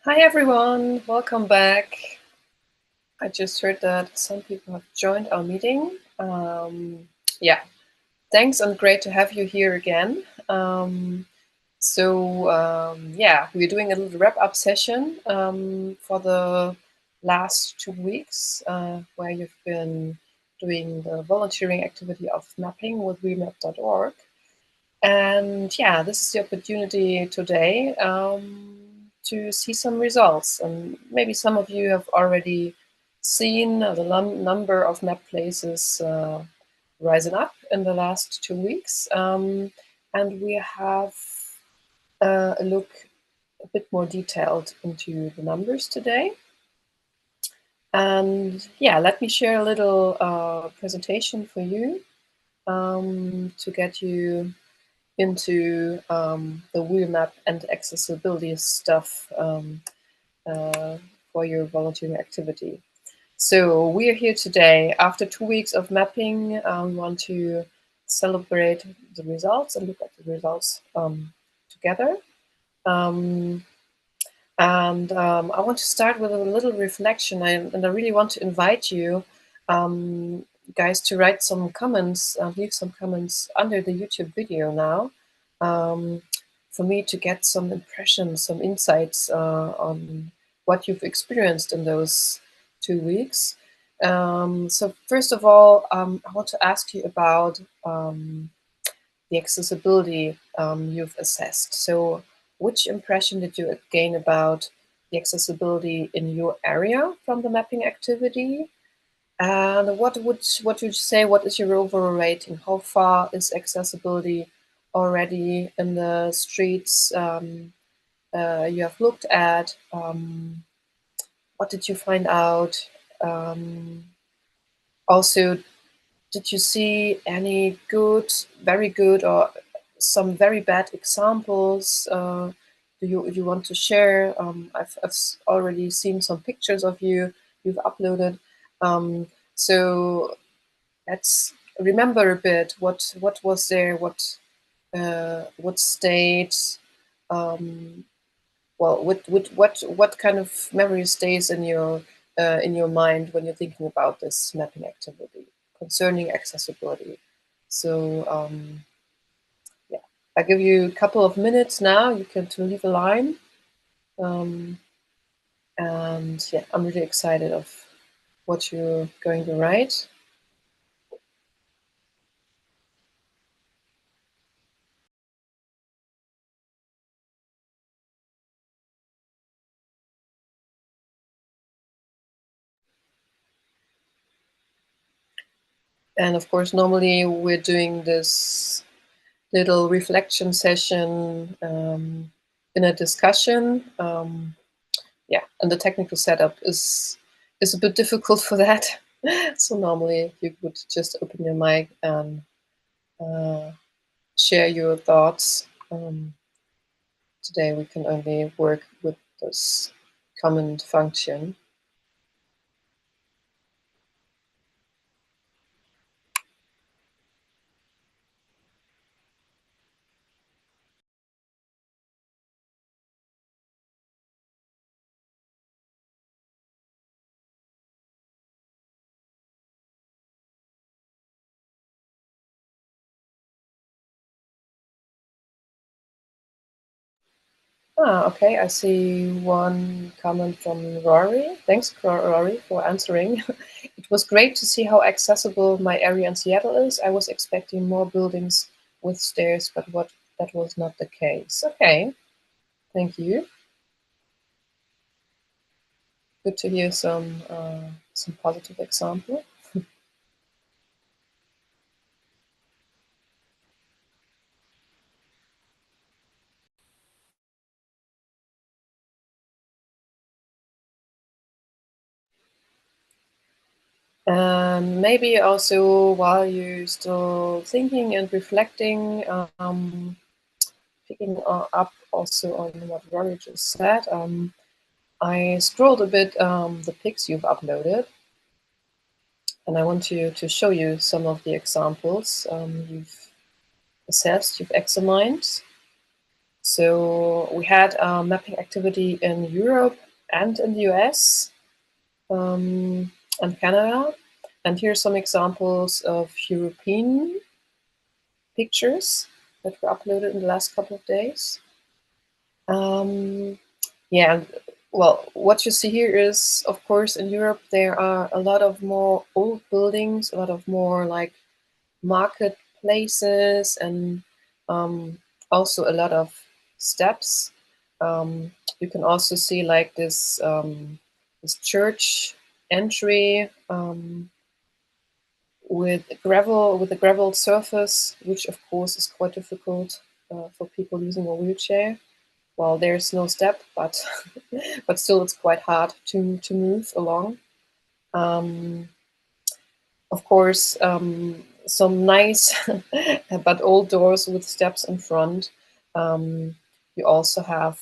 Hi everyone, welcome back. I just heard that some people have joined our meeting. Yeah, thanks and great to have you here again. Yeah, we're doing a little wrap-up session for the last 2 weeks where you've been doing the volunteering activity of mapping with wheelmap.org. And yeah, this is the opportunity today to see some results. And maybe some of you have already seen the number of map places rising up in the last 2 weeks. And we have a look a bit more detailed into the numbers today. And yeah, let me share a little presentation for you to get you into the Wheelmap and accessibility stuff for your volunteering activity. So we are here today after 2 weeks of mapping. We want to celebrate the results and look at the results together. I want to start with a little reflection, and I really want to invite you guys to write some comments, leave some comments under the YouTube video now, for me to get some impressions, some insights on what you've experienced in those 2 weeks. So first of all, I want to ask you about the accessibility you've assessed. So which impression did you gain about the accessibility in your area from the mapping activity? And what would you say, what is your overall rating? How far is accessibility already in the streets you have looked at? What did you find out? Also, did you see any good, very good, or some very bad examples? Do you want to share? I've already seen some pictures of you've uploaded. So let's remember a bit what was there, what state, well, what kind of memory stays in your mind when you're thinking about this mapping activity concerning accessibility. So yeah, I give you a couple of minutes now. You can to leave a line, um, and yeah, I'm really excited of what you're going to write. And of course, normally we're doing this little reflection session in a discussion. Yeah, and the technical setup is a bit difficult for that. So normally you would just open your mic and share your thoughts. Today we can only work with this comment function. Okay, I see one comment from Rory. Thanks, Rory, for answering. It was great to see how accessible my area in Seattle is. I was expecting more buildings with stairs, but that was not the case. Okay, thank you. Good to hear some positive example. Maybe also while you're still thinking and reflecting, picking up also on what Rory just said, I scrolled a bit the pics you've uploaded, and I want to show you some of the examples you've assessed, you've examined. So we had a mapping activity in Europe and in the US and Canada. And here are some examples of European pictures that were uploaded in the last couple of days. Yeah, well, what you see here is, of course, in Europe, there are a lot of more old buildings, a lot of more like marketplaces, and also a lot of steps. You can also see like this church entry with a gravel surface, which of course is quite difficult for people using a wheelchair. Well, there's no step, but but still, it's quite hard to move along. Of course, some nice but old doors with steps in front. You also have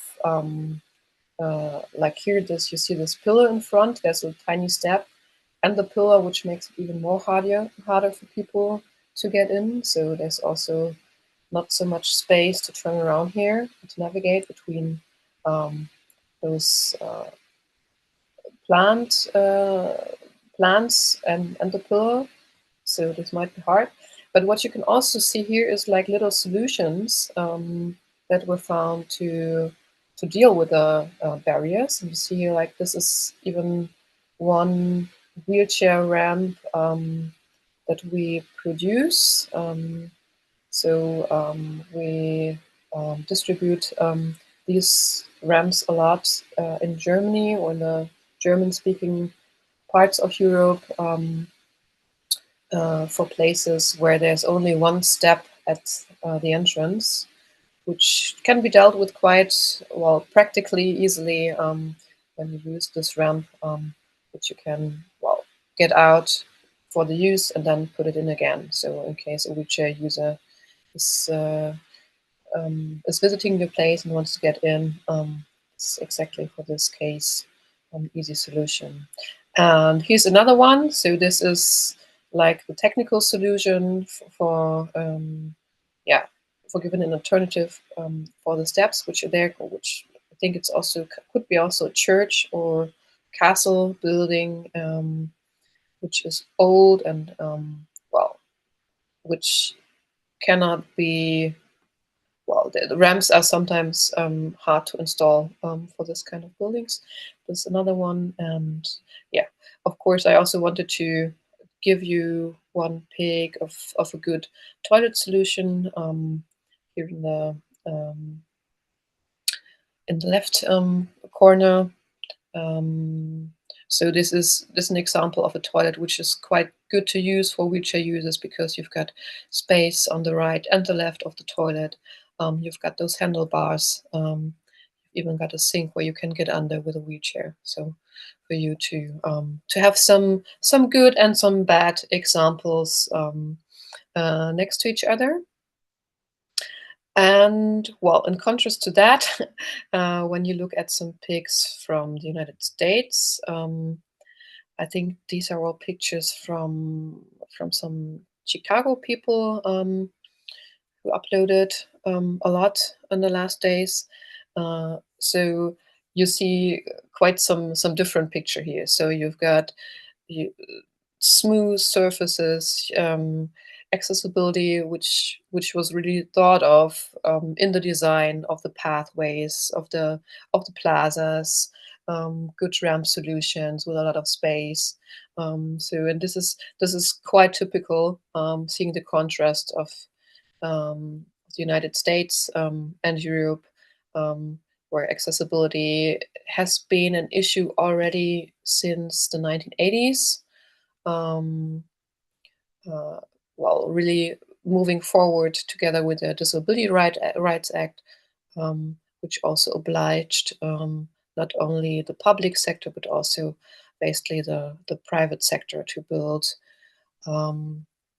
like here, you see this pillar in front. There's a tiny step, and the pillar, which makes it even more harder for people to get in. So there's also not so much space to turn around here to navigate between those plants and the pillar. So this might be hard. But what you can also see here is like little solutions that were found to deal with the barriers. And you see here, like this is even one wheelchair ramp that we produce. We distribute these ramps a lot in Germany or in the German-speaking parts of Europe for places where there's only one step at the entrance, which can be dealt with quite well, practically easily when you use this ramp, which you can get out for the use and then put it in again. So in case a wheelchair user is visiting your place and wants to get in, it's exactly for this case an easy solution. And here's another one. So this is like the technical solution for giving an alternative for the steps which are there, which I think it's also could be also a church or castle building, which is old and which cannot be the ramps are sometimes hard to install for this kind of buildings. There's another one, and yeah, of course, I also wanted to give you one pic of a good toilet solution here in the left corner. So this is an example of a toilet which is quite good to use for wheelchair users because you've got space on the right and the left of the toilet. You've got those handlebars. You've even got a sink where you can get under with a wheelchair. So for you to have some good and some bad examples next to each other. And well, in contrast to that, when you look at some pics from the United States, I think these are all pictures from some Chicago people who uploaded a lot in the last days. So you see quite some different picture here. So you've got smooth surfaces, accessibility, which was really thought of in the design of the pathways of the plazas, good ramp solutions with a lot of space. And this is quite typical, seeing the contrast of the United States and Europe, where accessibility has been an issue already since the 1980s. Really moving forward together with the Disability Rights Act, which also obliged not only the public sector but also basically the private sector to build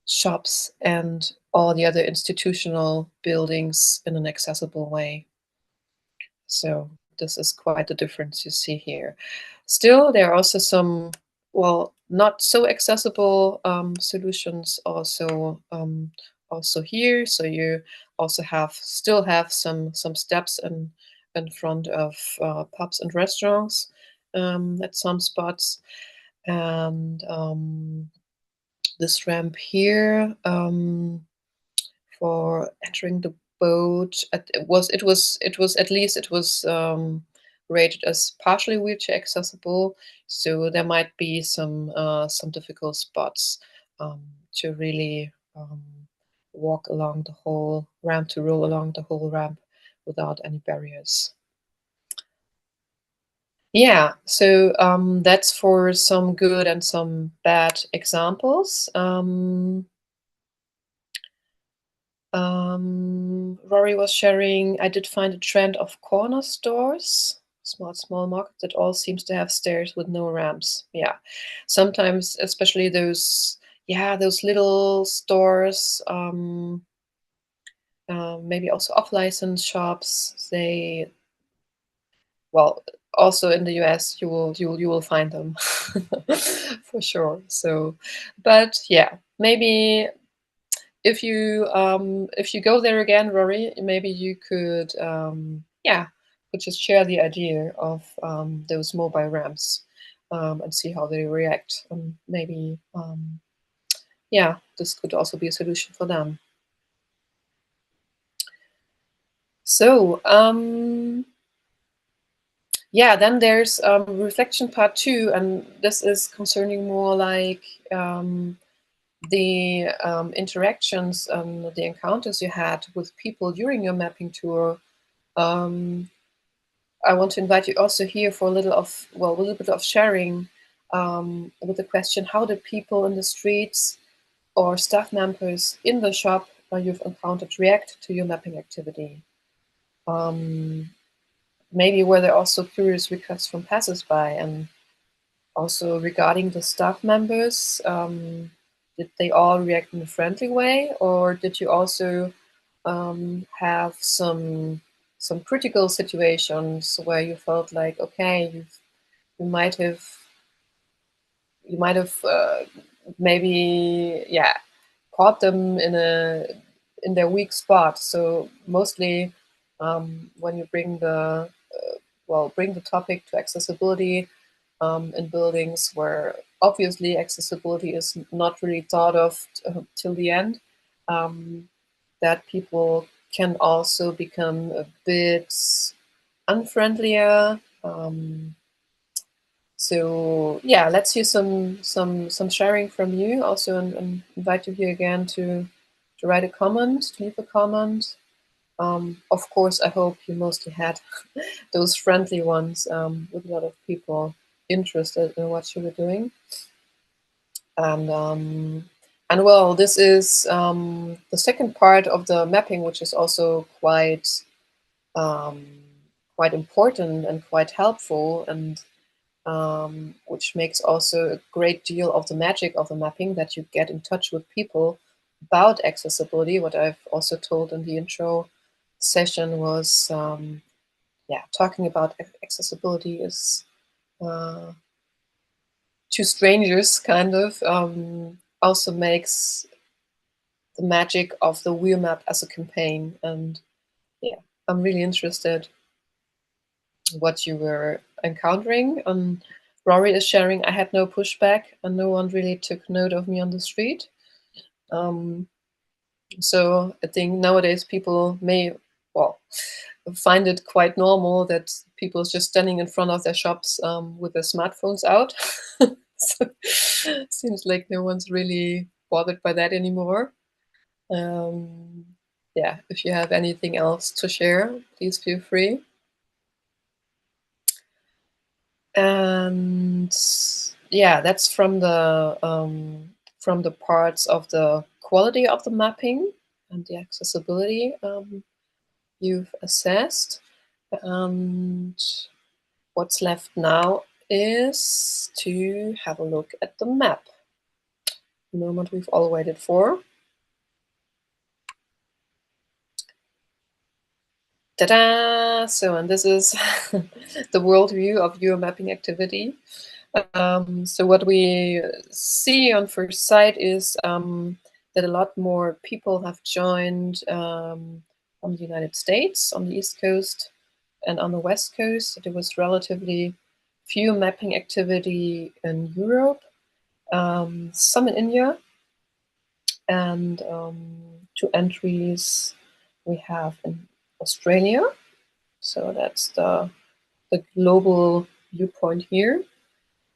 shops and all the other institutional buildings in an accessible way. So this is quite the difference you see here. Still, there are also some, not so accessible solutions also also here. So you also still have some steps in front of pubs and restaurants at some spots. And this ramp here for entering the boat, it was at least it was rated as partially wheelchair accessible. So there might be some difficult spots um, to really walk along the whole ramp, to roll along the whole ramp without any barriers. Yeah, so that's for some good and some bad examples. Rory was sharing, I did find a trend of corner stores, small markets that all seems to have stairs with no ramps. Yeah, sometimes, especially those little stores, maybe also off-license shops. Well, also in the US, you will find them for sure. So, but yeah, maybe if you go there again, Rory, maybe you could just share the idea of those mobile ramps and see how they react. And maybe this could also be a solution for them. So then there's reflection part 2, and this is concerning more like the interactions, the encounters you had with people during your mapping tour. I want to invite you also here for a little bit of sharing with the question: how did people in the streets or staff members in the shop you've encountered react to your mapping activity? Maybe were there also curious requests from passersby, and also regarding the staff members, did they all react in a friendly way, or did you also have some critical situations where you felt like, okay, you might have maybe caught them in their weak spot. So mostly when you bring the topic to accessibility in buildings where obviously accessibility is not really thought of till the end, that people can also become a bit unfriendlier. So yeah, let's hear some sharing from you. Also, and invite you here again to write a comment, to leave a comment. Of course, I hope you mostly had those friendly ones with a lot of people interested in what you were doing. And well, this is the second part of the mapping, which is also quite important and quite helpful, and which makes also a great deal of the magic of the mapping, that you get in touch with people about accessibility. What I've also told in the intro session was, talking about accessibility is to strangers, kind of, also makes the magic of the Wheelmap as a campaign. And yeah, I'm really interested what you were encountering. Rory is sharing, I had no pushback and no one really took note of me on the street. So I think nowadays people may, find it quite normal that people is just standing in front of their shops with their smartphones out. So seems like no one's really bothered by that anymore. If you have anything else to share, please feel free. And yeah, that's from the parts of the quality of the mapping and the accessibility you've assessed. And what's left now is to have a look at the map. The moment we've all waited for. Ta-da! So, and this is the world view of your mapping activity. So what we see on first sight is that a lot more people have joined from the United States on the East Coast and on the West Coast. There was relatively few mapping activity in Europe, some in India, and 2 entries we have in Australia. So that's the global viewpoint here.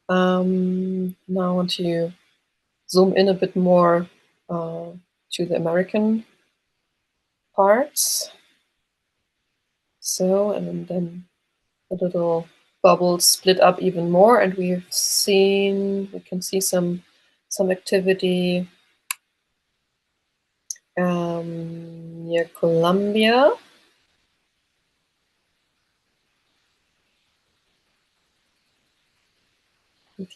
Now I want to zoom in a bit more to the American parts. So, and then the little bubbles split up even more, and we can see some activity near Colombia.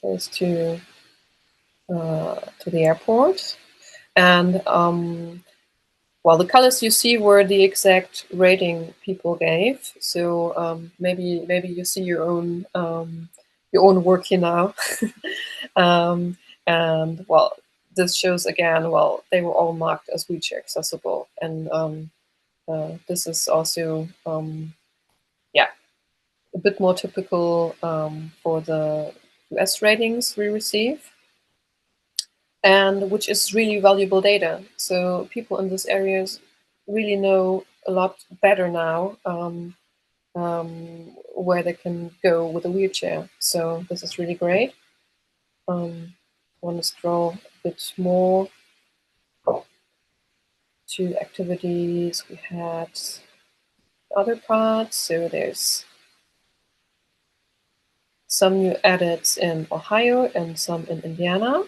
Close to the airport, and well, the colors you see were the exact rating people gave. So maybe you see your own work here now, and well, this shows again. Well, they were all marked as wheelchair accessible, and this is also yeah, a bit more typical for the US ratings we receive, and which is really valuable data. So people in these areas really know a lot better now where they can go with a wheelchair. So this is really great. I want to scroll a bit more to activities we had other parts. So there's some new edits in Ohio and some in Indiana.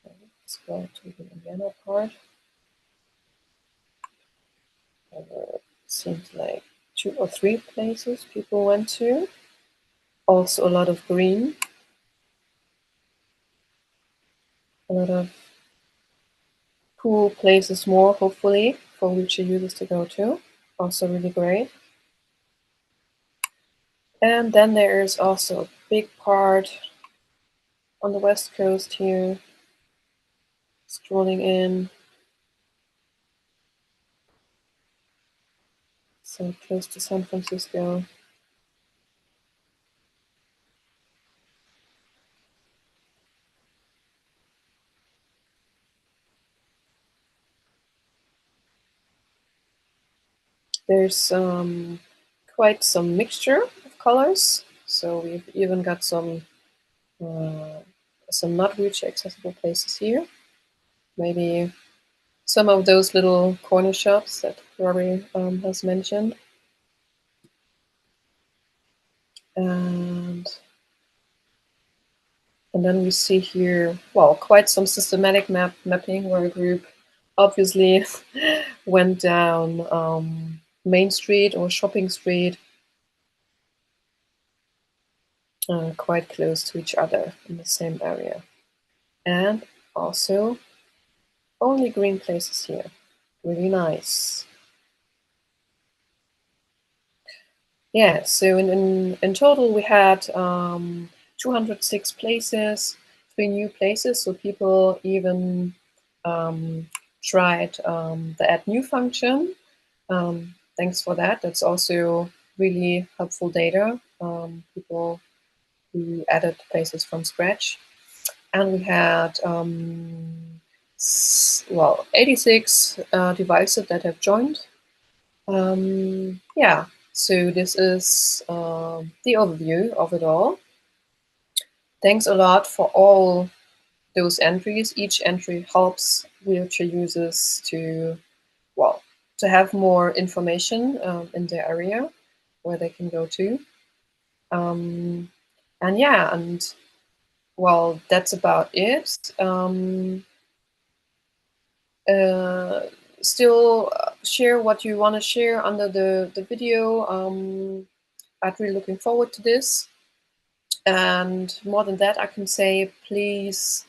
Let's go to the Indiana part. It seems like 2 or 3 places people went to. Also a lot of green. A lot of cool places more, hopefully, for wheelchair users to go to. Also really great. And then there is also a big part on the West Coast here. Scrolling in. So close to San Francisco. There's quite some mixture of colors. So we've even got some not wheelchair accessible places here. Maybe some of those little corner shops that Rory has mentioned. And then we see here, well, quite some systematic mapping where a group obviously went down Main Street or Shopping Street, quite close to each other in the same area. And also only green places here. Really nice. Yeah, so in total we had 206 places, 3 new places. So people even tried the add new function. Thanks for that. That's also really helpful data. People who added places from scratch. And we had, well, 86 devices that have joined. Yeah, so this is the overview of it all. Thanks a lot for all those entries. Each entry helps wheelchair users to, well, to have more information in their area where they can go to. And yeah, and well, that's about it. Still share what you want to share under the video. I'm really looking forward to this. And more than that, I can say, please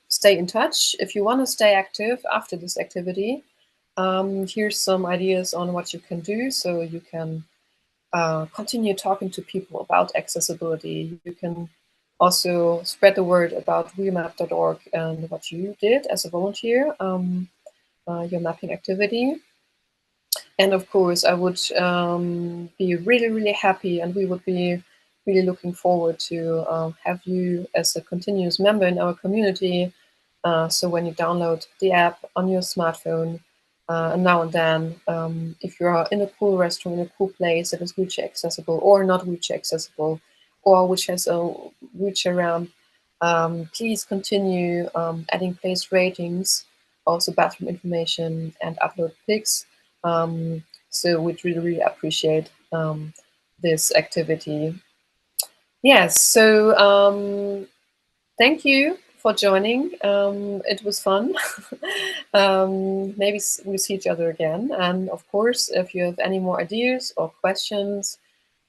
stay in touch. If you want to stay active after this activity, here's some ideas on what you can do. So you can continue talking to people about accessibility. You can Also spread the word about wheelmap.org and what you did as a volunteer, your mapping activity. And of course, I would be really, really happy, and we would be really looking forward to have you as a continuous member in our community. So when you download the app on your smartphone, and now and then, if you are in a cool restaurant, in a cool place that is wheelchair accessible or not wheelchair accessible, or which has a wheelchair ramp, please continue adding place ratings, also bathroom information, and upload pics. So we'd really, really appreciate this activity. Yes, so thank you for joining. It was fun. Maybe we'll see each other again. And of course, if you have any more ideas or questions,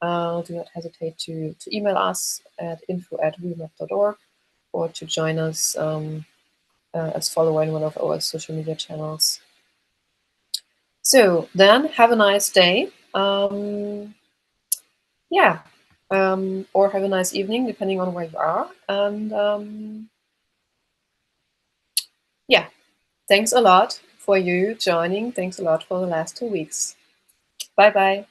do not hesitate to email us at info@wheelmap.org or to join us as follower in one of our social media channels. So then, have a nice day. Yeah, or have a nice evening, depending on where you are. And yeah, thanks a lot for you joining. Thanks a lot for the last 2 weeks. Bye bye.